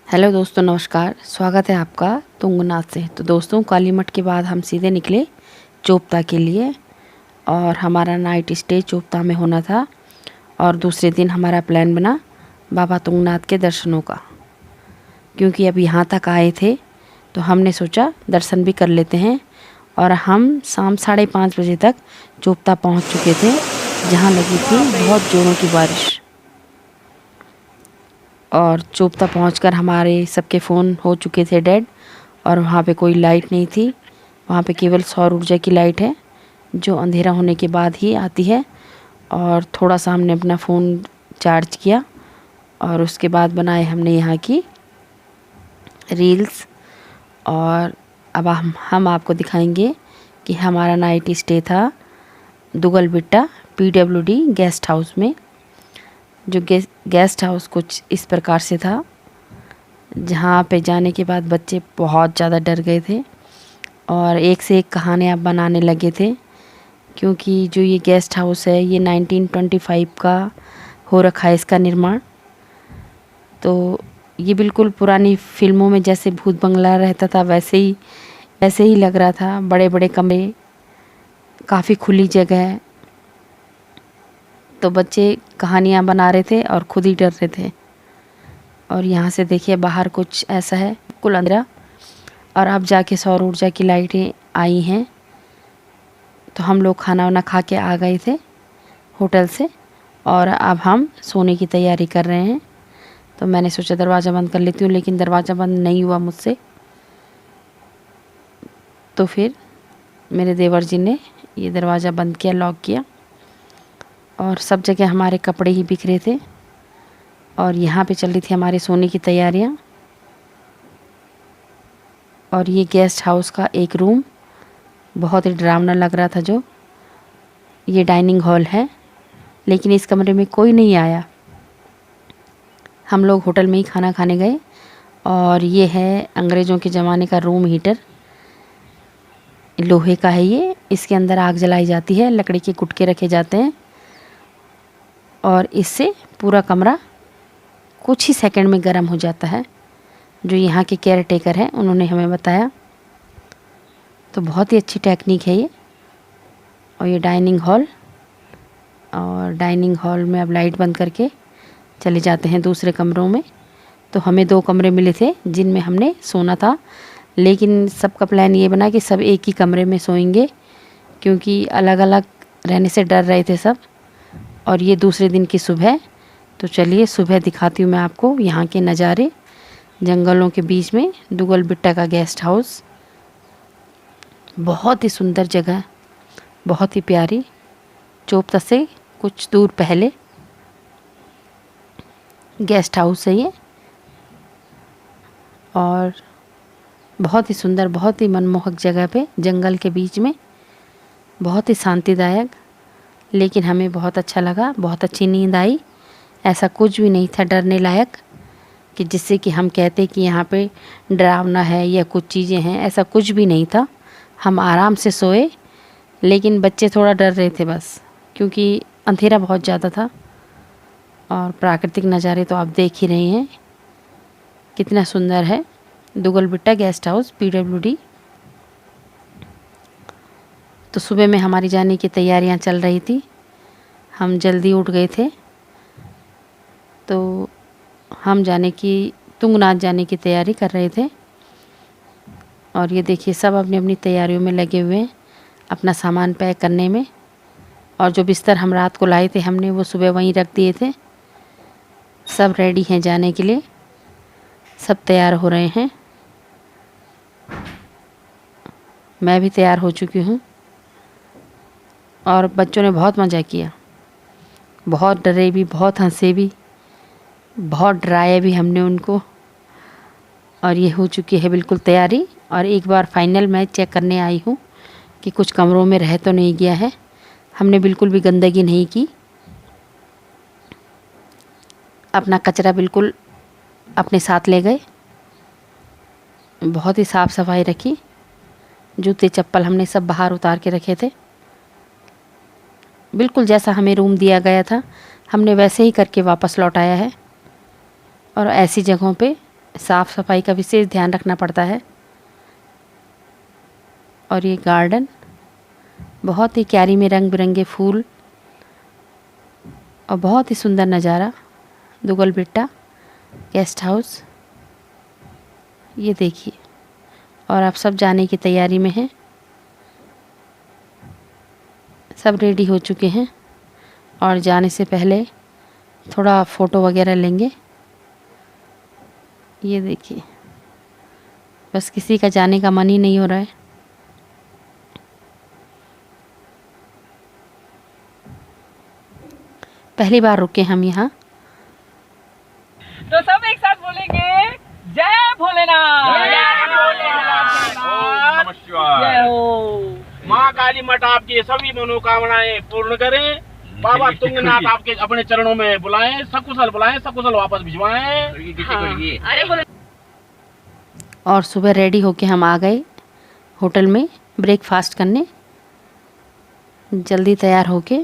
Hello दोस्तों, नमस्कार। स्वागत है आपका तुंगनाथ से। तो दोस्तों, काली मठ के बाद हम सीधे निकले चोपता के लिए और हमारा नाइट स्टे चोपता में होना था। और दूसरे दिन हमारा प्लान बना बाबा तुंगनाथ के दर्शनों का। क्योंकि अब यहाँ तक आए थे तो हमने सोचा दर्शन भी कर लेते हैं। और हम शाम 5:30 बजे तक चोपता पहुँच चुके थे, जहाँ लगी थी बहुत ज़ोरों की बारिश। और चोपता पहुंचकर हमारे सबके फ़ोन हो चुके थे डेड। और वहाँ पे कोई लाइट नहीं थी। वहाँ पे केवल सौर ऊर्जा की लाइट है, जो अंधेरा होने के बाद ही आती है। और थोड़ा सा हमने अपना फ़ोन चार्ज किया और उसके बाद बनाए हमने यहाँ की रील्स। और अब हम आपको दिखाएंगे कि हमारा नाइट स्टे था दुगलबिट्टा PWD गेस्ट हाउस में। जो गेस्ट हाउस कुछ इस प्रकार से था, जहाँ पे जाने के बाद बच्चे बहुत ज़्यादा डर गए थे और एक से एक कहानियाँ बनाने लगे थे। क्योंकि जो ये गेस्ट हाउस है ये 1925 का हो रखा है इसका निर्माण। तो ये बिल्कुल पुरानी फिल्मों में जैसे भूत बंगला रहता था वैसे ही लग रहा था। बड़े बड़े कमरे, काफ़ी खुली जगह। तो बच्चे कहानियाँ बना रहे थे और खुद ही डर रहे थे। और यहाँ से देखिए बाहर कुछ ऐसा है, बिल्कुल अंधेरा। और अब जाके सौर ऊर्जा की लाइटें आई हैं। तो हम लोग खाना वाना खा के आ गए थे होटल से और अब हम सोने की तैयारी कर रहे हैं। तो मैंने सोचा दरवाज़ा बंद कर लेती हूँ, लेकिन दरवाज़ा बंद नहीं हुआ मुझसे। तो फिर मेरे देवर जी ने ये दरवाज़ा बंद किया, लॉक किया। और सब जगह हमारे कपड़े ही बिखरे थे। और यहाँ पे चल रही थी हमारे सोने की तैयारियाँ। और ये गेस्ट हाउस का एक रूम बहुत ही डरावना लग रहा था। जो ये डाइनिंग हॉल है, लेकिन इस कमरे में कोई नहीं आया। हम लोग होटल में ही खाना खाने गए। और ये है अंग्रेज़ों के ज़माने का रूम हीटर, लोहे का है ये। इसके अंदर आग जलाई जाती है, लकड़ी के गुटके रखे जाते हैं और इससे पूरा कमरा कुछ ही सेकंड में गर्म हो जाता है। जो यहाँ के केयर टेकर हैं उन्होंने हमें बताया। तो बहुत ही अच्छी टेक्निक है ये। और ये डाइनिंग हॉल, और डाइनिंग हॉल में अब लाइट बंद करके चले जाते हैं दूसरे कमरों में। तो हमें 2 कमरे मिले थे जिनमें हमने सोना था, लेकिन सबका प्लान ये बना कि सब एक ही कमरे में सोएंगे, क्योंकि अलग अलग रहने से डर रहे थे सब। और ये दूसरे दिन की सुबह। तो चलिए सुबह दिखाती हूँ मैं आपको यहाँ के नज़ारे। जंगलों के बीच में दुगलबिट्टा का गेस्ट हाउस, बहुत ही सुंदर जगह, बहुत ही प्यारी। चोपता से कुछ दूर पहले गेस्ट हाउस है ये। और बहुत ही सुंदर, बहुत ही मनमोहक जगह पे, जंगल के बीच में, बहुत ही शांतिदायक। लेकिन हमें बहुत अच्छा लगा, बहुत अच्छी नींद आई। ऐसा कुछ भी नहीं था डरने लायक कि जिससे कि हम कहते कि यहाँ पे डरावना है या कुछ चीज़ें हैं। ऐसा कुछ भी नहीं था। हम आराम से सोए, लेकिन बच्चे थोड़ा डर रहे थे बस, क्योंकि अंधेरा बहुत ज़्यादा था। और प्राकृतिक नज़ारे तो आप देख ही रहे हैं कितना सुंदर है दुगलबिट्टा गेस्ट हाउस PWD। तो सुबह में हमारी जाने की तैयारियां चल रही थी। हम जल्दी उठ गए थे, तो हम तुंगनाथ जाने की तैयारी कर रहे थे। और ये देखिए सब अपनी अपनी तैयारियों में लगे हुए हैं, अपना सामान पैक करने में। और जो बिस्तर हम रात को लाए थे हमने वो सुबह वहीं रख दिए थे। सब रेडी हैं जाने के लिए, सब तैयार हो रहे हैं। मैं भी तैयार हो चुकी हूँ। और बच्चों ने बहुत मज़ा किया, बहुत डरे भी, बहुत हंसे भी, बहुत डराया भी हमने उनको। और ये हो चुकी है बिल्कुल तैयारी। और एक बार फाइनल मैं चेक करने आई हूँ कि कुछ कमरों में रह तो नहीं गया है। हमने बिल्कुल भी गंदगी नहीं की, अपना कचरा बिल्कुल अपने साथ ले गए, बहुत ही साफ़ सफाई रखी। जूते चप्पल हमने सब बाहर उतार के रखे थे। बिल्कुल जैसा हमें रूम दिया गया था हमने वैसे ही करके वापस लौटाया है। और ऐसी जगहों पे साफ़ सफाई का विशेष ध्यान रखना पड़ता है। और ये गार्डन बहुत ही क्यारी में रंग बिरंगे फूल और बहुत ही सुंदर नज़ारा। दुगलबेट्टा गेस्ट हाउस ये देखिए। और आप सब जाने की तैयारी में हैं, सब रेडी हो चुके हैं और जाने से पहले थोड़ा फ़ोटो वगैरह लेंगे। ये देखिए, बस किसी का जाने का मन ही नहीं हो रहा है। पहली बार रुके हम यहाँ। तो सब एक साथ बोलेंगे, जय भोलेनाथ। ओम नमः शिवाय। जय हो। माँ काली मठ आपकी सभी मनोकामनाएं पूर्ण करें। बाबा तुंगनाथ आपके अपने चरणों में बुलाएं, सकुशल वापस भिजवाएं। अरे बोले। और सुबह रेडी होके हम आ गए होटल में ब्रेकफास्ट करने, जल्दी तैयार होके,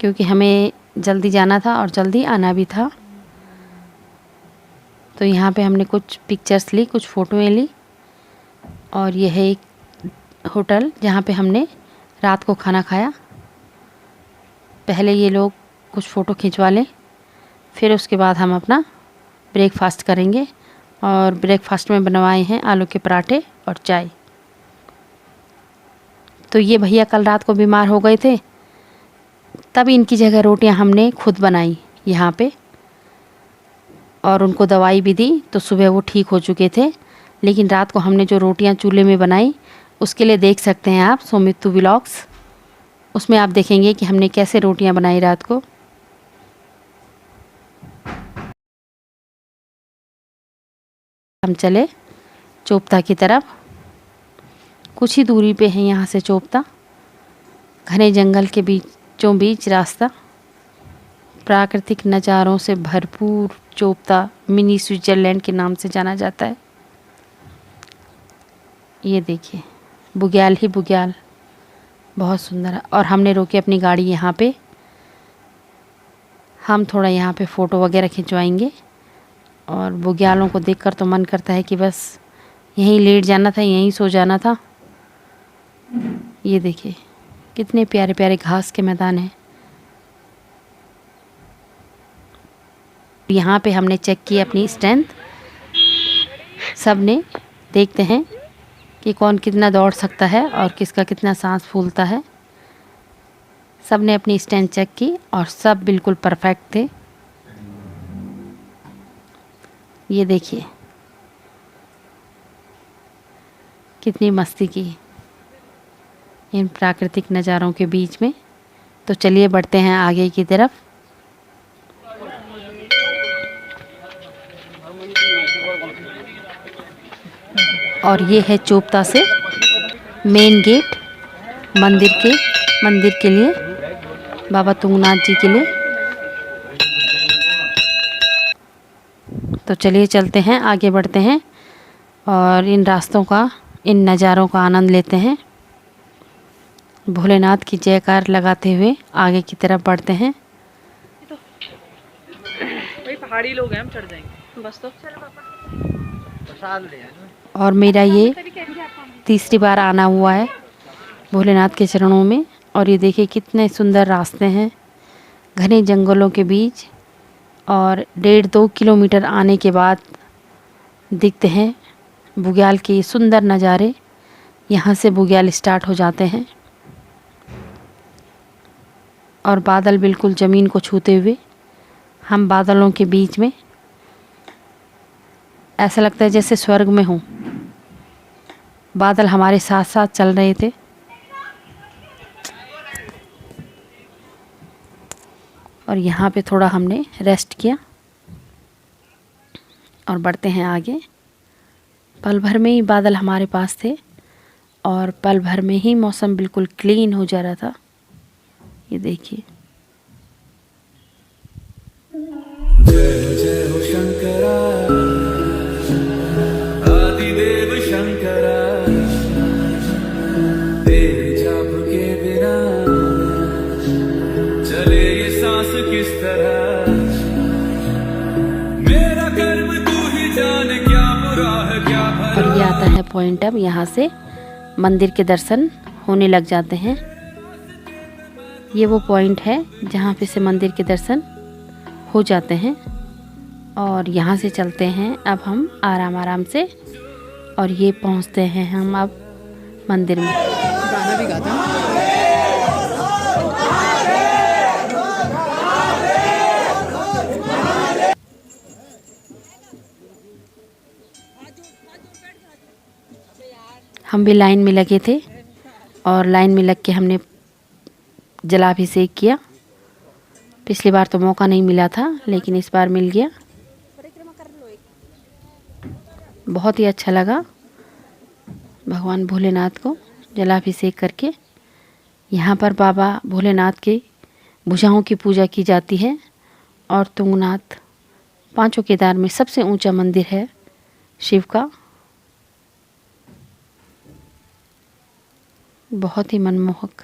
क्योंकि हमें जल्दी जाना था और जल्दी आना भी था। तो यहाँ पे हमने कुछ पिक्चर्स ली, कुछ फ़ोटोएं ली। और यह है एक होटल जहाँ पे हमने रात को खाना खाया। पहले ये लोग कुछ फ़ोटो खिंचवा लें, फिर उसके बाद हम अपना ब्रेकफास्ट करेंगे। और ब्रेकफास्ट में बनवाए हैं आलू के पराठे और चाय। तो ये भैया कल रात को बीमार हो गए थे, तब इनकी जगह रोटियां हमने खुद बनाई यहाँ पे और उनको दवाई भी दी। तो सुबह वो ठीक हो चुके थे, लेकिन रात को हमने जो रोटियां चूल्हे में बनाई उसके लिए देख सकते हैं आप सोमित्तु व्लॉग्स। उसमें आप देखेंगे कि हमने कैसे रोटियां बनाई रात को। हम चले चोपता की तरफ। कुछ ही दूरी पे है यहाँ से चोपता। घने जंगल के बीचों बीच रास्ता, प्राकृतिक नज़ारों से भरपूर चोपता मिनी स्विट्ज़रलैंड के नाम से जाना जाता है। ये देखिए, बुग्याल ही बुग्याल, बहुत सुंदर है। और हमने रोकी अपनी गाड़ी यहाँ पे। हम थोड़ा यहाँ पे फ़ोटो वगैरह खिंचवाएंगे। और बुग्यालों को देखकर तो मन करता है कि बस यहीं लेट जाना था, यहीं सो जाना था। ये देखिए कितने प्यारे प्यारे घास के मैदान हैं। यहाँ पे हमने चेक की अपनी स्ट्रेंथ। सब ने, देखते हैं कि कौन कितना दौड़ सकता है और किसका कितना सांस फूलता है। सब ने अपनी स्ट्रेंथ चेक की और सब बिल्कुल परफेक्ट थे। ये देखिए कितनी मस्ती की इन प्राकृतिक नज़ारों के बीच में। तो चलिए बढ़ते हैं आगे की तरफ। और ये है चोपता से मेन गेट मंदिर के लिए, बाबा तुंगनाथ जी के लिए। तो चलिए चलते हैं, आगे बढ़ते हैं और इन रास्तों का, इन नज़ारों का आनंद लेते हैं। भोलेनाथ की जयकार लगाते हुए आगे की तरफ बढ़ते हैं। भाई पहाड़ी लोग हैं, हम चढ़ जाएंगे बस। तो चलो पापा। और मेरा ये तीसरी बार आना हुआ है भोलेनाथ के चरणों में। और ये देखिए कितने सुंदर रास्ते हैं घने जंगलों के बीच। और 1.5-2 किलोमीटर आने के बाद दिखते हैं बुग्याल के सुंदर नज़ारे। यहाँ से बुग्याल स्टार्ट हो जाते हैं और बादल बिल्कुल ज़मीन को छूते हुए। हम बादलों के बीच में, ऐसा लगता है जैसे स्वर्ग में हूँ। बादल हमारे साथ साथ चल रहे थे। और यहाँ पे थोड़ा हमने रेस्ट किया और बढ़ते हैं आगे। पल भर में ही बादल हमारे पास थे और पल भर में ही मौसम बिल्कुल क्लीन हो जा रहा था। ये देखिए, जय जय हो शंकरा, आदिदेव शंकरा, तेरे जाप के बिना चले ये सांस किस तरह। मेरा कर्म तू ही है पॉइंट। अब यहाँ से मंदिर के दर्शन होने लग जाते हैं। ये वो पॉइंट है जहाँ पे से मंदिर के दर्शन हो जाते हैं। और यहाँ से चलते हैं अब हम आराम आराम से, और ये पहुँचते हैं हम अब मंदिर में। गाना भी गाता है। हम भी लाइन में लगे थे और लाइन में लग के हमने जलाभिषेक किया। पिछली बार तो मौका नहीं मिला था, लेकिन इस बार मिल गया। बहुत ही अच्छा लगा भगवान भोलेनाथ को जलाभिषेक करके। यहाँ पर बाबा भोलेनाथ के भुजाओं की पूजा की जाती है। और तुंगनाथ पांचों केदार में सबसे ऊंचा मंदिर है शिव का। बहुत ही मनमोहक।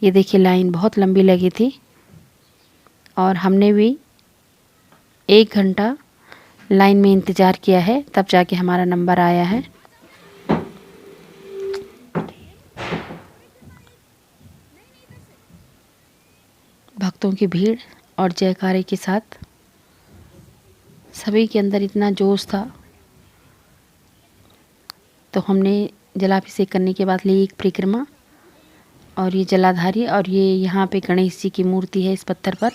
ये देखिए लाइन बहुत लंबी लगी थी और हमने भी 1 घंटा लाइन में इंतज़ार किया है, तब जाके हमारा नंबर आया है। भक्तों की भीड़ और जयकारे के साथ सभी के अंदर इतना जोश था। तो हमने जलाभिषेक करने के बाद ली एक परिक्रमा। और ये जलाधारी, और ये यहाँ पे गणेश जी की मूर्ति है। इस पत्थर पर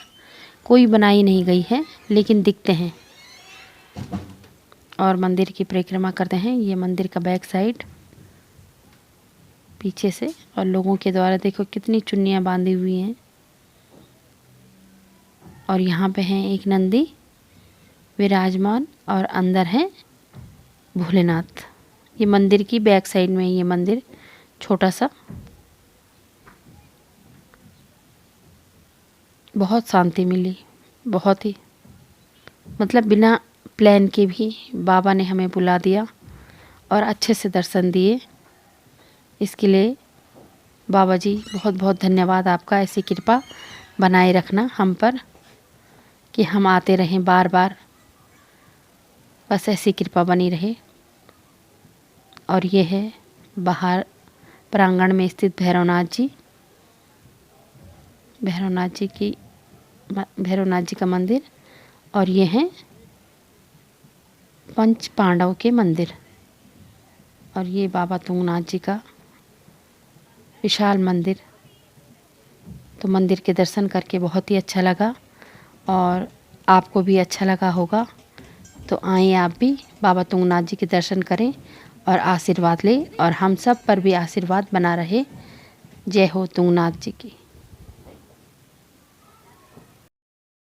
कोई बनाई नहीं गई है, लेकिन दिखते हैं। और मंदिर की परिक्रमा करते हैं। ये मंदिर का बैक साइड पीछे से, और लोगों के द्वारा देखो कितनी चुन्नियाँ बांधी हुई हैं। और यहाँ पे हैं एक नंदी विराजमान, और अंदर है भोलेनाथ। ये मंदिर की बैक साइड में ये मंदिर छोटा सा। बहुत शांति मिली, बहुत ही, मतलब बिना प्लान के भी बाबा ने हमें बुला दिया और अच्छे से दर्शन दिए। इसके लिए बाबा जी बहुत बहुत धन्यवाद आपका। ऐसी कृपा बनाए रखना हम पर कि हम आते रहें बार बार, बस ऐसी कृपा बनी रहे। और ये है बाहर प्रांगण में स्थित भैरवनाथ जी। भैरवनाथ जी का मंदिर। और ये है पंच पांडव के मंदिर। और ये बाबा तुंगनाथ जी का विशाल मंदिर। तो मंदिर के दर्शन करके बहुत ही अच्छा लगा, और आपको भी अच्छा लगा होगा। तो आएँ आप भी बाबा तुंगनाथ जी के दर्शन करें और आशीर्वाद लें, और हम सब पर भी आशीर्वाद बना रहे। जय हो तुंगनाथ जी की।